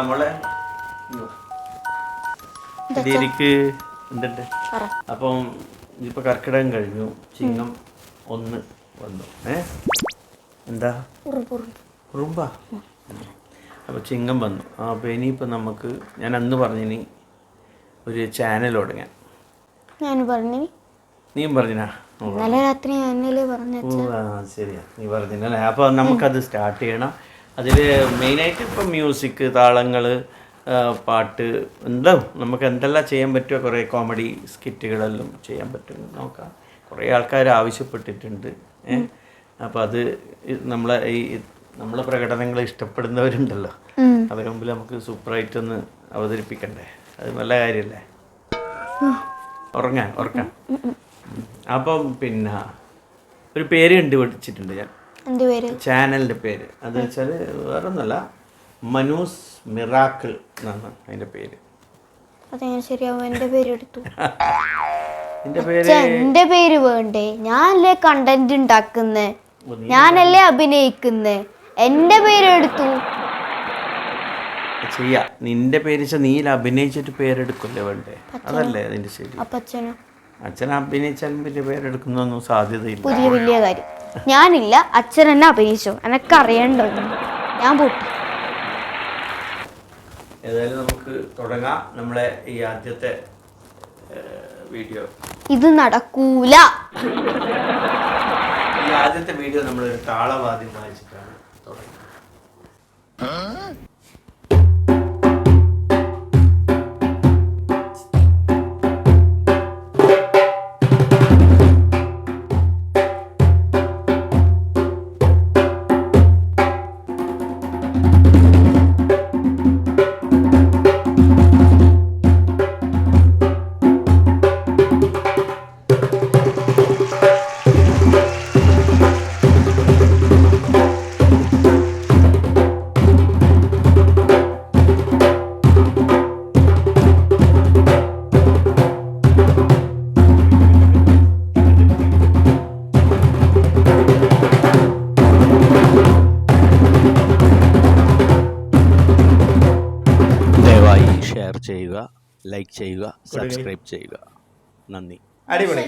മോളെ ഇതിലേക്ക് എന്തുണ്ട്? അപ്പം ഇതിപ്പോൾ കർക്കിടകം കഴിഞ്ഞു, ചിങ്ങം 1 വന്നു. എന്താ ഉറുമ്പ? അപ്പോൾ ചിങ്ങം വന്നു. അപ്പോൾ ഇനിയിപ്പോൾ നമുക്ക് ഞാൻ അന്ന് പറഞ്ഞിനി ഒരു ചാനൽ തുടങ്ങാൻ. നീയും പറഞ്ഞാ? ശരിയാ, നീ പറഞ്ഞല്ലേ. അപ്പോൾ നമുക്കത് സ്റ്റാർട്ട് ചെയ്യണം. അതിൽ മെയിനായിട്ട് ഇപ്പം മ്യൂസിക്, താളങ്ങൾ, പാട്ട് ഉണ്ടാവും. നമുക്ക് എന്തെല്ലാം ചെയ്യാൻ പറ്റുമോ, കുറേ കോമഡി സ്കിറ്റുകളെല്ലാം ചെയ്യാൻ പറ്റും നോക്കാം. കുറേ ആൾക്കാർ ആവശ്യപ്പെട്ടിട്ടുണ്ട്. അപ്പോൾ അത് നമ്മളെ പ്രകടനങ്ങൾ ഇഷ്ടപ്പെടുന്നവരുണ്ടല്ലോ, അവരുടെ മുമ്പിൽ നമുക്ക് സൂപ്പറായിട്ടൊന്ന് അവതരിപ്പിക്കണ്ടേ? അത് നല്ല കാര്യമല്ലേ? ഉറങ്ങാൻ. അപ്പം പിന്നെ ഒരു പേര് കണ്ടുപിടിച്ചിട്ടുണ്ട് ഞാൻ, ചാനലിൻ്റെ പേര്. അത് വെച്ചാൽ വേറെ ഒന്നുമല്ല, മനൂസ് മിറാക്കിൾ എന്നാണ് അതിൻ്റെ പേര്. എന്റെ പേര് വേണ്ടേ? ഞാനല്ലേ കണ്ടന്റ് ഉണ്ടാക്കുന്നേ, ഞാനല്ലേ അഭിനയിക്കുന്നേ, എന്റെ പേരെടുത്തു. ചെയ്യാ, നിന്റെ പേര് നീ അഭിനയിച്ചിട്ട് പേരെടുക്കല്ലേ വേണ്ടേ? അതല്ലേ അതിന്റെ ശരി. അച്ഛൻ അഭിനയിച്ചാലും വലിയ പേരെടുക്കുന്നൊന്നും സാധ്യതയില്ല. വലിയ കാര്യം ഞാനില്ല, അച്ഛൻ എന്നെ അഭിനയിച്ചോ, എനക്ക് അറിയണ്ടോ? ഞാൻ പോട്ടെ. ഏതായാലും നമുക്ക് തുടങ്ങാം നമ്മളെ ഈ ആദ്യത്തെ വീഡിയോ. ഇത് നടക്കൂല. ഈ ആദ്യത്തെ വീഡിയോ നമ്മളൊരു താളവാദ്യം വായിച്ചിട്ടാണ് തുടങ്ങുന്നത്. ഷെയർ ചെയ്യുക, ലൈക്ക് ചെയ്യുക, സബ്സ്ക്രൈബ് ചെയ്യുക. നന്ദി. അടിപൊളി.